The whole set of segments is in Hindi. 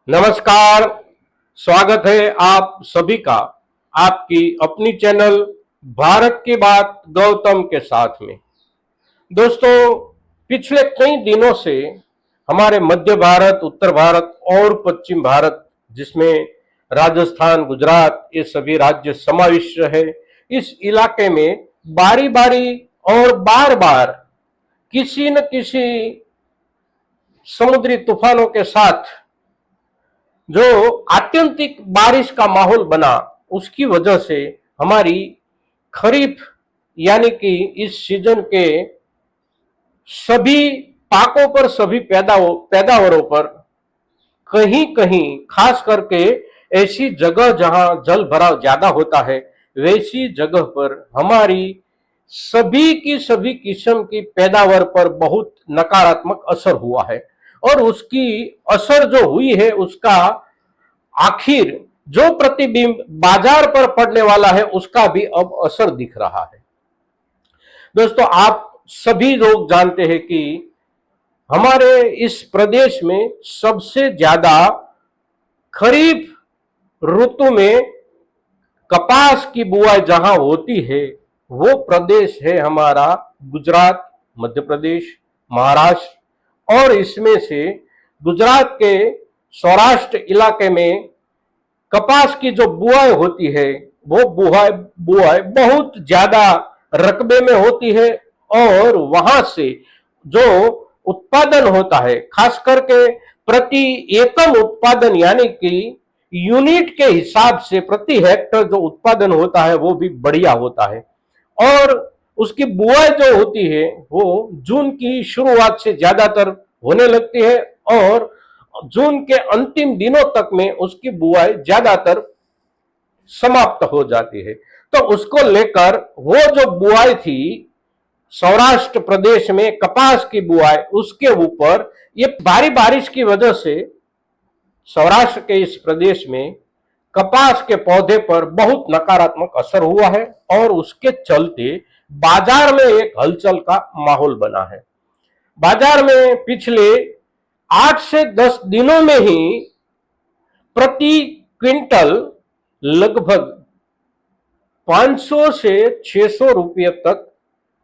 नमस्कार। स्वागत है आप सभी का आपकी अपनी चैनल भारत की बात गौतम के साथ में। दोस्तों, पिछले कई दिनों से हमारे मध्य भारत, उत्तर भारत और पश्चिम भारत, जिसमें राजस्थान, गुजरात, ये सभी राज्य समाविष्ट है, इस इलाके में बारी बारी और बार बार किसी न किसी समुद्री तूफानों के साथ जो आत्यंतिक बारिश का माहौल बना, उसकी वजह से हमारी खरीफ यानी कि इस सीजन के सभी पाकों पर, सभी पैदावारों पर कहीं कहीं, खास करके ऐसी जगह जहां जल भराव ज्यादा होता है, वैसी जगह पर हमारी सभी की सभी किस्म की पैदावार पर बहुत नकारात्मक असर हुआ है। और उसकी असर जो हुई है, उसका आखिर जो प्रतिबिंब बाजार पर पड़ने वाला है, उसका भी अब असर दिख रहा है। दोस्तों, आप सभी लोग जानते हैं कि हमारे इस प्रदेश में सबसे ज्यादा खरीफ ऋतु में कपास की बुआई जहां होती है, वो प्रदेश है हमारा गुजरात, मध्य प्रदेश, महाराष्ट्र। और इसमें से गुजरात के सौराष्ट्र इलाके में कपास की जो बुआई होती है, वो बुआई बहुत ज्यादा रकबे में होती है। और वहां से जो उत्पादन होता है, खास करके प्रति एकम उत्पादन यानी कि यूनिट के हिसाब से प्रति हेक्टर जो उत्पादन होता है, वो भी बढ़िया होता है। और उसकी बुआई जो होती है, वो जून की शुरुआत से ज्यादातर होने लगती है और जून के अंतिम दिनों तक में उसकी बुआई ज्यादातर समाप्त हो जाती है। तो उसको लेकर वो जो बुआई थी सौराष्ट्र प्रदेश में कपास की बुआई, उसके ऊपर ये भारी बारिश की वजह से सौराष्ट्र के इस प्रदेश में कपास के पौधे पर बहुत नकारात्मक असर हुआ है। और उसके चलते बाजार में एक हलचल का माहौल बना है। बाजार में पिछले 8 से 10 दिनों में ही प्रति क्विंटल लगभग 500 से 600 रुपये तक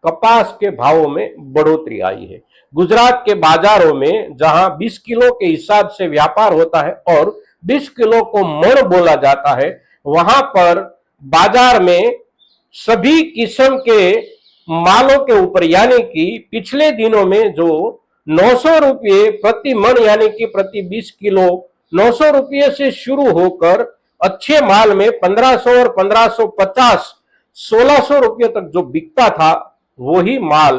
कपास के भावों में बढ़ोतरी आई है। गुजरात के बाजारों में जहां 20 किलो के हिसाब से व्यापार होता है और 20 किलो को मण बोला जाता है, वहां पर बाजार में सभी किस्म के मालों के ऊपर, यानी कि पिछले दिनों में जो 900 रुपये प्रति मण यानी कि प्रति 20 किलो 900 रुपये से शुरू होकर अच्छे माल में 1500 और 1550 1600 रुपये तक जो बिकता था, वही माल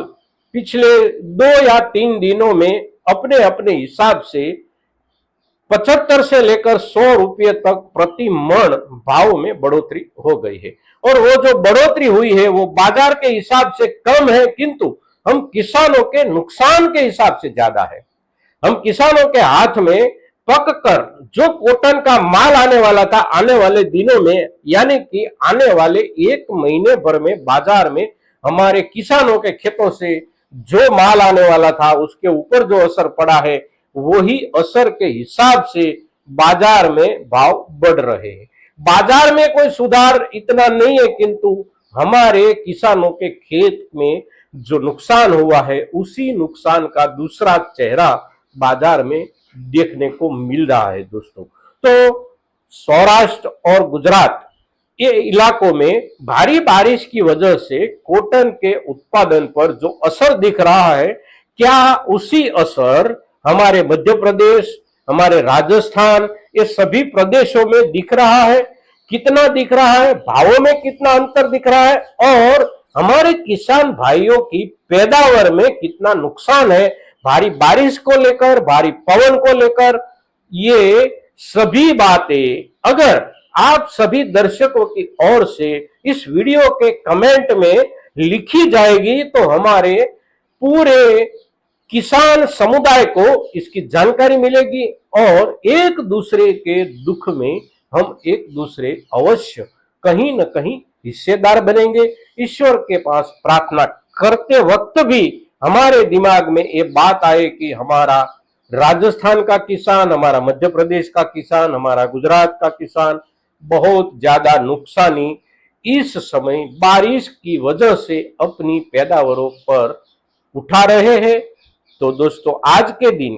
पिछले 2 या 3 दिनों में अपने अपने हिसाब से 75 से लेकर 100 रुपये तक प्रति मण भाव में बढ़ोतरी हो गई है। और वो जो बढ़ोतरी हुई है, वो बाजार के हिसाब से कम है, किंतु हम किसानों के नुकसान के हिसाब से ज्यादा है। हम किसानों के हाथ में पक कर जो कॉटन का माल आने वाला था, आने वाले दिनों में यानी कि आने वाले 1 महीने भर में बाजार में हमारे किसानों के खेतों से जो माल आने वाला था, उसके ऊपर जो असर पड़ा है, वही असर के हिसाब से बाजार में भाव बढ़ रहे हैं। बाजार में कोई सुधार इतना नहीं है, किंतु हमारे किसानों के खेत में जो नुकसान हुआ है, उसी नुकसान का दूसरा चेहरा बाजार में देखने को मिल रहा है। दोस्तों, तो सौराष्ट्र और गुजरात ये इलाकों में भारी बारिश की वजह से कॉटन के उत्पादन पर जो असर दिख रहा है, क्या उसी असर हमारे मध्य प्रदेश, हमारे राजस्थान, ये सभी प्रदेशों में दिख रहा है? कितना दिख रहा है, भावों में कितना अंतर दिख रहा है, और हमारे किसान भाइयों की पैदावार में कितना नुकसान है भारी बारिश को लेकर, भारी पवन को लेकर? ये सभी बातें अगर आप सभी दर्शकों की ओर से इस वीडियो के कमेंट में लिखी जाएगी, तो हमारे पूरे किसान समुदाय को इसकी जानकारी मिलेगी और एक दूसरे के दुख में हम एक दूसरे अवश्य कहीं न कहीं हिस्सेदार बनेंगे। ईश्वर के पास प्रार्थना करते वक्त भी हमारे दिमाग में ये बात आए कि हमारा राजस्थान का किसान, हमारा मध्य प्रदेश का किसान, हमारा गुजरात का किसान बहुत ज्यादा नुकसानी इस समय बारिश की वजह से अपनी पैदावारों पर उठा रहे हैं। तो दोस्तों आज के दिन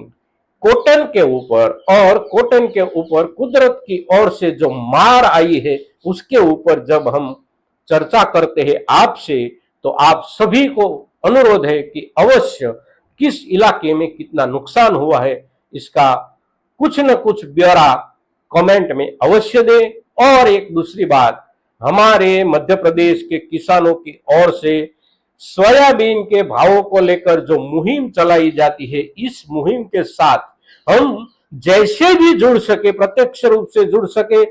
कॉटन के ऊपर और कॉटन के ऊपर कुदरत की ओर से जो मार आई है उसके ऊपर जब हम चर्चा करते हैं आपसे, तो आप सभी को अनुरोध है कि अवश्य किस इलाके में कितना नुकसान हुआ है इसका कुछ न कुछ ब्यौरा कमेंट में अवश्य दें। और एक दूसरी बात, हमारे मध्य प्रदेश के किसानों की ओर से सोयाबीन के भावों को लेकर जो मुहिम चलाई जाती है, इस मुहिम के साथ हम जैसे भी जुड़ सके, प्रत्यक्ष रूप से जुड़ सके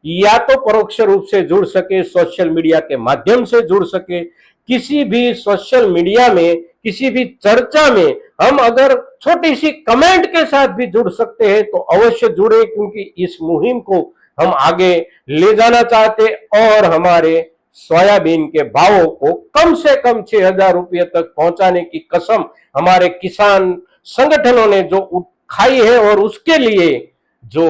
या तो परोक्ष रूप से जुड़ सके, सोशल मीडिया के माध्यम से जुड़ सके, किसी भी सोशल मीडिया में किसी भी चर्चा में हम अगर छोटी सी कमेंट के साथ भी जुड़ सकते हैं तो अवश्य जुड़े, क्योंकि इस मुहिम को हम आगे ले जाना चाहते और हमारे सोयाबीन के भावों को कम से कम 6,000 रुपये तक पहुंचाने की कसम हमारे किसान संगठनों ने जो खाई है और उसके लिए जो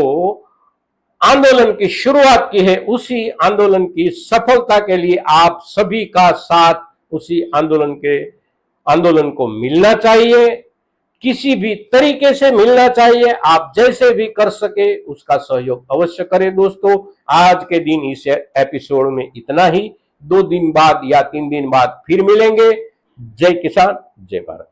आंदोलन की शुरुआत की है, उसी आंदोलन की सफलता के लिए आप सभी का साथ उसी आंदोलन को मिलना चाहिए, किसी भी तरीके से मिलना चाहिए। आप जैसे भी कर सके उसका सहयोग अवश्य करें। दोस्तों आज के दिन इस एपिसोड में इतना ही, 2 दिन बाद या 3 दिन बाद फिर मिलेंगे। जय किसान, जय भारत।